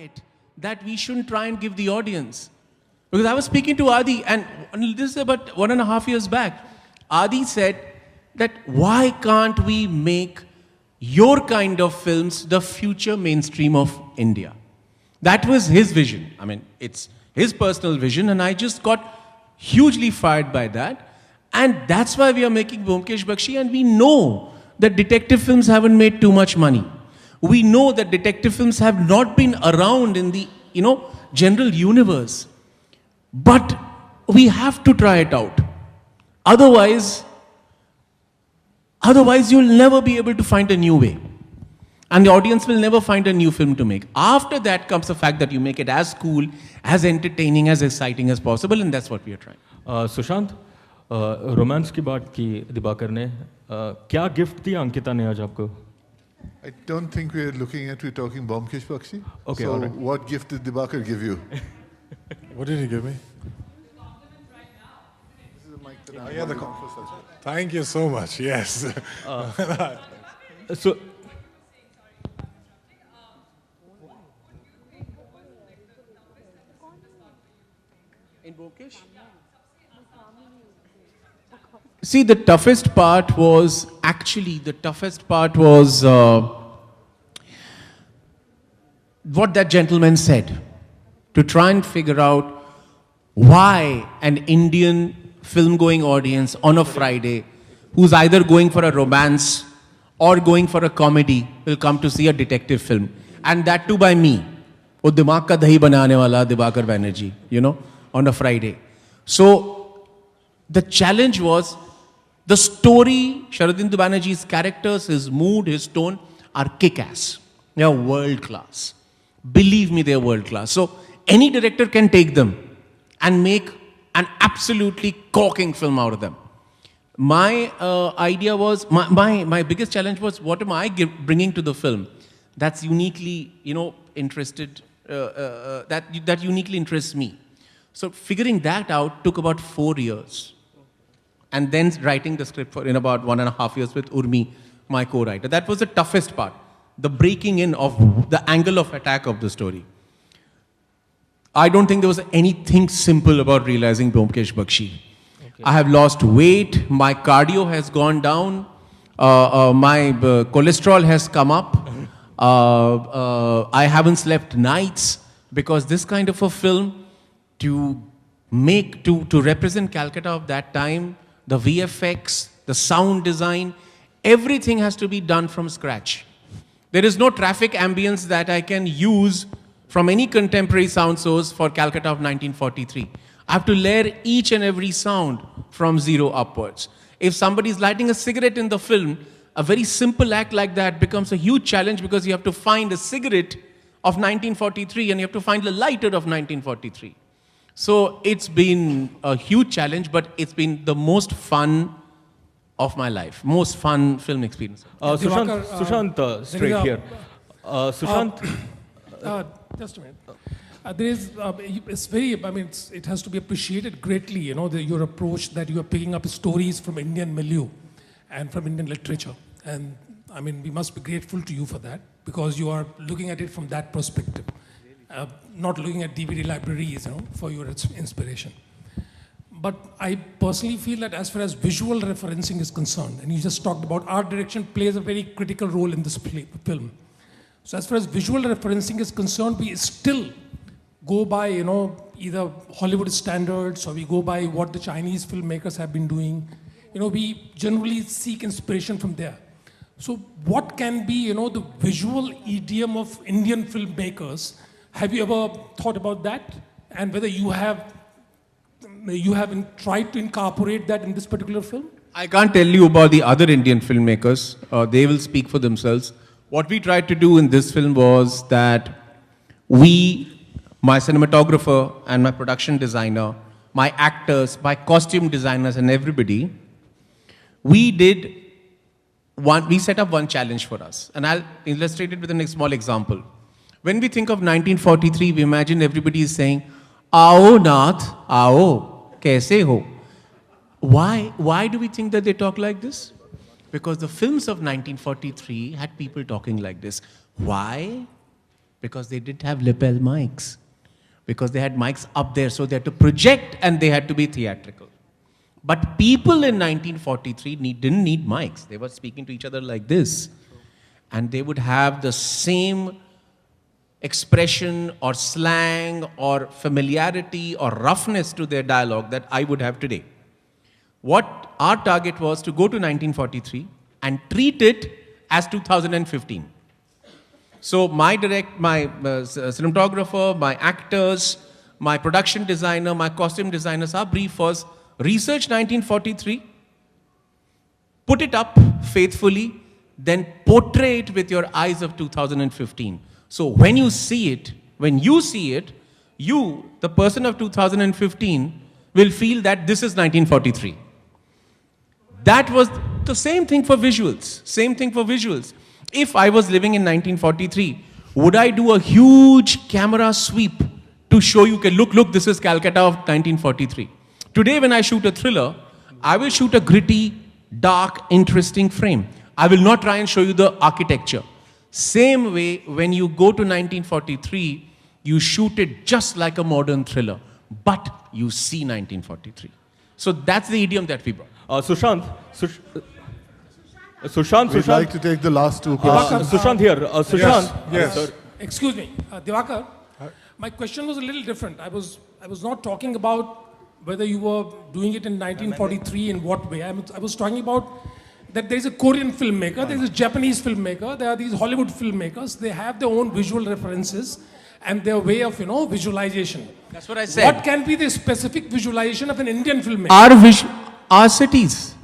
quiet that we shouldn't try and give the audience. Because I was speaking to Adi, and this is about 1.5 years back. Adi said that why can't we make your kind of films the future mainstream of India? That was his vision. I mean, it's his personal vision, and I just got hugely fired by that. And that's why we are making Byomkesh Bakshy, and we know that detective films haven't made too much money. We know that detective films have not been around in the, general universe. But we have to try it out. Otherwise you'll never be able to find a new way. And the audience will never find a new film to make. After that comes the fact that you make it as cool, as entertaining, as exciting as possible, and that's what we are trying. Sushant, romance की बात की दिबाकर ने, क्या gift दिया अंकिता ने आज आपको? I don't think we're talking Byomkesh Bakshy. Okay, so all right. What gift did Dibakar give you? What did he give me? This is a mic that Thank you so much. Yes. So. In Byomkesh? See, the toughest part was what that gentleman said, to try and figure out why an Indian film-going audience on a Friday, who's either going for a romance or going for a comedy, will come to see a detective film. And that too by me. वो दिमाग का दही बनाने वाला Dibakar Banerjee, on a Friday. So the challenge was the story, Sharadindu Banerjee's characters, his mood, his tone are kick-ass. They are world-class. Believe me, they are world-class. So any director can take them and make an absolutely corking film out of them. My idea was, my biggest challenge was, what am I bringing to the film that's uniquely, interested, that uniquely interests me. So figuring that out took about 4 years. And then writing the script in about 1.5 years with Urmi, my co-writer. That was the toughest part. The breaking in of the angle of attack of the story. I don't think there was anything simple about realizing Byomkesh Bakshy. Okay. I have lost weight, my cardio has gone down, my cholesterol has come up, I haven't slept nights, because this kind of a film, to represent Calcutta of that time, the VFX, the sound design, everything has to be done from scratch. There is no traffic ambience that I can use from any contemporary sound source for Calcutta of 1943. I have to layer each and every sound from zero upwards. If somebody is lighting a cigarette in the film, a very simple act like that becomes a huge challenge, because you have to find a cigarette of 1943 and you have to find the lighter of 1943. So it's been a huge challenge, but it's been the most fun of my life, most fun film experience. Sushant, straight here. Sushant. Just a minute. There is, it's very, it has to be appreciated greatly, your approach that you are picking up stories from Indian milieu and from Indian literature. And we must be grateful to you for that, because you are looking at it from that perspective. Not looking at DVD libraries, for your inspiration. But I personally feel that as far as visual referencing is concerned, and you just talked about art direction plays a very critical role in this film. So as far as visual referencing is concerned, we still go by, either Hollywood standards, or we go by what the Chinese filmmakers have been doing. We generally seek inspiration from there. So what can be, the visual idiom of Indian filmmakers? Have you ever thought about that? And whether you have tried to incorporate that in this particular film? I can't tell you about the other Indian filmmakers. They will speak for themselves. What we tried to do in this film was that my cinematographer and my production designer, my actors, my costume designers and everybody, we set up one challenge for us. And I'll illustrate it with a small example. When we think of 1943, we imagine everybody is saying, "Aao Nath, aao, kaise ho?" Why do we think that they talk like this? Because the films of 1943 had people talking like this. Why? Because they didn't have lapel mics. Because they had mics up there, so they had to project and they had to be theatrical. But people in 1943 didn't need mics. They were speaking to each other like this. And they would have the same expression or slang or familiarity or roughness to their dialogue that I would have today. What our target was to go to 1943 and treat it as 2015. So my cinematographer, my actors, my production designer, my costume designers, our brief was research 1943, put it up faithfully, then portray it with your eyes of 2015. So when you see it, you, the person of 2015, will feel that this is 1943. That was the same thing for visuals. If I was living in 1943, would I do a huge camera sweep to show you, look, this is Calcutta of 1943. Today when I shoot a thriller, I will shoot a gritty, dark, interesting frame. I will not try and show you the architecture. Same way, when you go to 1943, you shoot it just like a modern thriller, but you see 1943. So that's the idiom that we brought. Sushant, We'd like to take the last two questions. Sushant here. Sushant. Yes. Excuse me, Dibakar. My question was a little different. I was not talking about whether you were doing it in 1943 in what way. I was talking about that there is a Korean filmmaker, there is a Japanese filmmaker, there are these Hollywood filmmakers. They have their own visual references and their way of visualization. That's what I said. What can be the specific visualization of an Indian filmmaker? Our cities,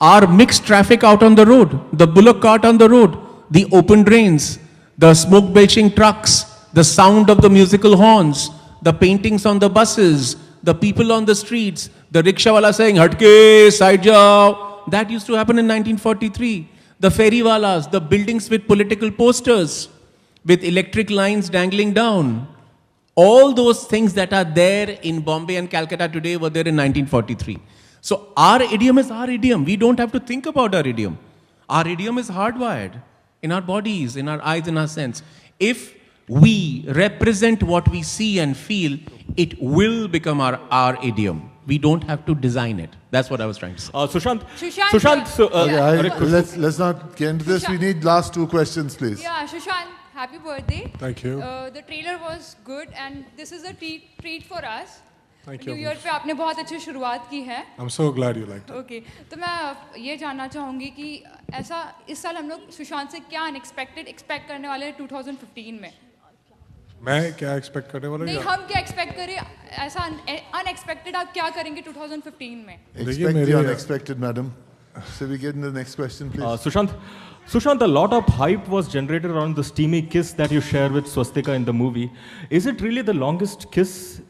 our mixed traffic out on the road, the bullock cart on the road, the open drains, the smoke belching trucks, the sound of the musical horns, the paintings on the buses, the people on the streets, the rickshawala saying, "Hatke, side jao." That used to happen in 1943. The ferrywalas, the buildings with political posters, with electric lines dangling down. All those things that are there in Bombay and Calcutta today were there in 1943. So our idiom is our idiom. We don't have to think about our idiom. Our idiom is hardwired in our bodies, in our eyes, in our sense. If we represent what we see and feel, it will become our idiom. We don't have to design it. That's what I was trying to say. Sushant. Sushant, So, Let's not get into this. We need last two questions, please. Yeah, Sushant, happy birthday. Thank you. The trailer was good and this is a treat for us. Thank you. New year पे आपने बहुत अच्छी शुरुआत की है. I'm so glad you liked it. Okay तो मैं ये जानना चाहूँगी कि ऐसा इस साल हम लोग सुशांत से क्या अनएक्सपेक्टेड एक्सपेक्ट करने वाले हैं 2015 में. मैं क्या एक्सपेक्ट करने वाला नहीं हूँ? हम क्या एक्सपेक्ट करें ऐसा अनएक्सपेक्टेड आप क्या करेंगे 2015 में. Expect the unexpected, madam. So we get in the next question, please. Sushant, a lot of hype was generated around the steamy kiss that you share with Swastika in the movie. Is it really the longest kiss?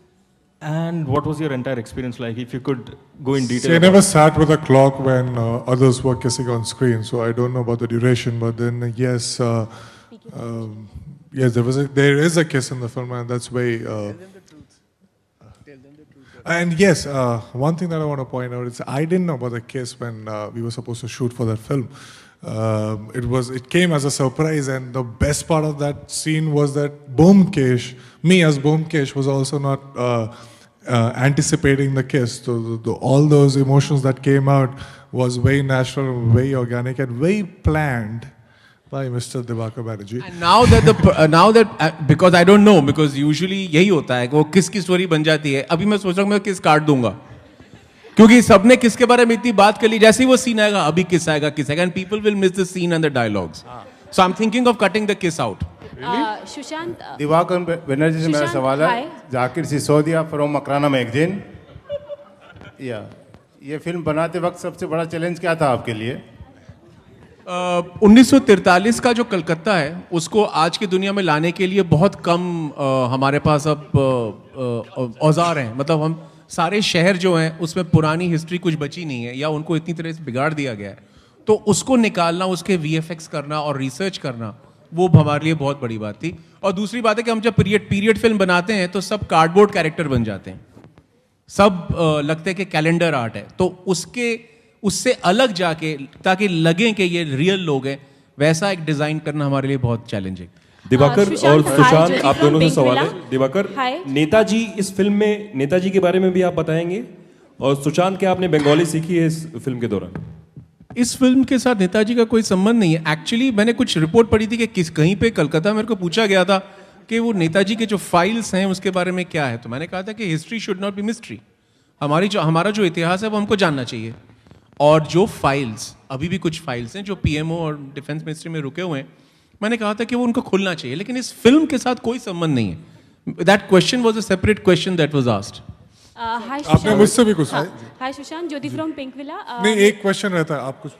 And what was your entire experience like? If you could go in detail. See, I never sat with a clock when others were kissing on screen, so I don't know about the duration. But then, yes, yes, there is a kiss in the film, and that's way. And yes, one thing that I want to point out is I didn't know about the kiss when we were supposed to shoot for that film. It came as a surprise, and the best part of that scene was that Byomkesh, me as Byomkesh, was also not anticipating the kiss. So all those emotions that came out was very natural, very organic, and very planned by Mr. Dibakar Banerjee. And now that because I don't know, because usually यही होता है कि वो किस की story बन जाती है. अभी मैं सोच रहा हूँ मैं किस काट दूंगा क्योंकि सबने किसके बारे में इतनी बात कर ली. जैसे ही वो सीन आएगा अभी किस आएगा and people will miss the scene and the dialogues. So I'm thinking of cutting the kiss out. Sushant Diwakar Banerjee से मेरा सवाल है. Zakir Sisodia from Makrana magazine. ये फिल्म बनाते वक्त सबसे बड़ा चैलेंज क्या था आपके लिए? 1943 का जो कलकत्ता है उसको आज की दुनिया में लाने के लिए बहुत कम हमारे पास अब औजार हैं. मतलब हम सारे शहर जो हैं उसमें पुरानी हिस्ट्री कुछ बची नहीं है या उनको इतनी तरह से बिगाड़ दिया गया है. तो उसको निकालना, उसके VFX करना और रिसर्च करना वो हमारे लिए बहुत बड़ी बात थी. और दूसरी बात है कि हम जब पीरियड फिल्म बनाते हैं तो सब कार्डबोर्ड कैरेक्टर बन जाते हैं. सब लगते हैं कि कैलेंडर आर्ट है. तो उससे अलग जाके ताकि लगे कि ये रियल लोग हैं, वैसा एक डिज़ाइन करना हमारे लिए बहुत चैलेंजिंग. दिवाकर और सुशांत, आप दोनों से सवाल है। दिवाकर, हाय। नेताजी इस फिल्म में, नेताजी के बारे में भी आप बताएंगे, और सुशांत, क्या आपने बंगाली सीखी है इस फिल्म के दौरान? इस फिल्म के साथ नेताजी का कोई संबंध नहीं है। एक्चुअली मैंने कुछ रिपोर्ट पढ़ी थी कि कहीं पे कलकत्ता मेरे को पूछा गया था कि वो नेताजी के जो फाइल्स हैं उसके बारे में क्या है, तो मैंने कहा था कि history should not be mystery. हमारा जो इतिहास है वो हमको जानना चाहिए। और जो फाइल्स, अभी भी कुछ फाइल्स हैं जो पीएमओ और डिफेंस मिनिस्ट्री में रुके हुए हैं, मैंने कहा था कि वो उनको खुलना चाहिए, लेकिन इस फिल्म के साथ कोई संबंध नहीं है। That question was a separate question that was asked. Hi आपने मुझसे भी कुछ hi Sushant, Jyoti from Pink Villa. नहीं, एक क्वेश्चन रहता है, आप कुछ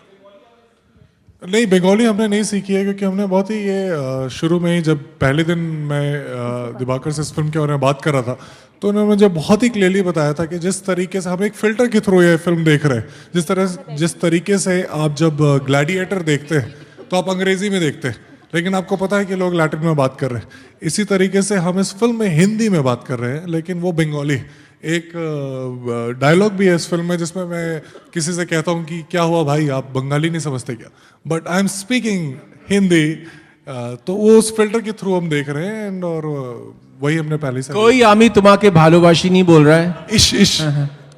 नहीं। बंगाली हमने नहीं सीखी है क्योंकि हमने बहुत ही ये शुरू में ही, जब पहले दिन मैं दिबाकर से इस फिल्म के बारे में बात कर रहा था, तो उन्होंने मुझे बहुत ही क्लियरली बताया था कि जिस तरीके से हम एक फिल्टर के थ्रू ये फिल्म देख रहे हैं, जिस तरीके से आप जब ग्लैडिएटर देखते हैं तो आप अंग्रेजी में देखते हैं, लेकिन आपको पता है कि लोग लैटिन में बात कर रहे हैं। इसी तरीके से हम इस फिल्म में हिंदी में बात कर रहे हैं, लेकिन वो बंगाली। एक डायलॉग भी है इस फिल्म में जिसमें मैं किसी से कहता हूँ कि क्या हुआ भाई, आप बंगाली नहीं समझते क्या, but I am speaking Hindi. तो वो उस फिल्टर के थ्रू हम देख रहे हैं, और वही हमने पहले से। कोई आमी तुम्हाके भालोबाशी नहीं बोल रहा है, इश इश,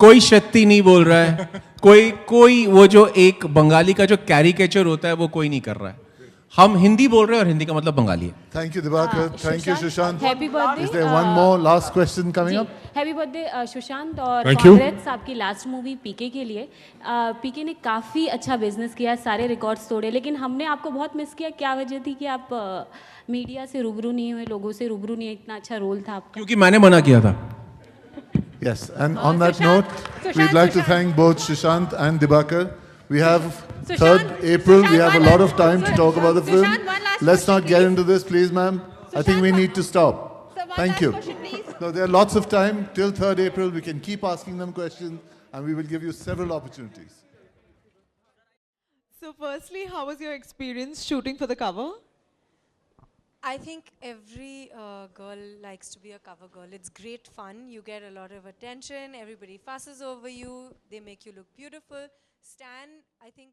कोई शक्ति नहीं बोल रहा है, कोई वो जो एक बंगाली का जो कैरिकेचर होता है वो कोई नहीं कर रहा है। हम हिंदी बोल रहे हैं और हिंदी का मतलब बंगाली है। Thank you, Dibakar. Thank you, Sushant. Happy birthday. Is there one more last question coming up? Happy birthday Sushant, और Thank you. कांग्रेट्स आपकी लास्ट मूवी पीके के लिए। पीके ने काफ़ी अच्छा बिजनेस किया, सारे रिकॉर्ड्स तोड़े, लेकिन हमने आपको बहुत मिस किया। क्या वजह थी कि आप मीडिया से रूबरू नहीं हुए, लोगों से रूबरू नहीं, इतना अच्छा रोल था आपका? क्योंकि मैंने मना किया था। Yes, and on that note, we'd like to thank both Sushant and Dibakar. We have 3rd April. We have a lot of time to talk about the film. Let's not get into this, please, ma'am. I think we need to stop. Thank you. No, there are lots of time till 3rd April. We can keep asking them questions, and we will give you several opportunities. So firstly, how was your experience shooting for the cover? I think every girl likes to be a cover girl. It's great fun. You get a lot of attention. Everybody fusses over you. They make you look beautiful. Stan, I think...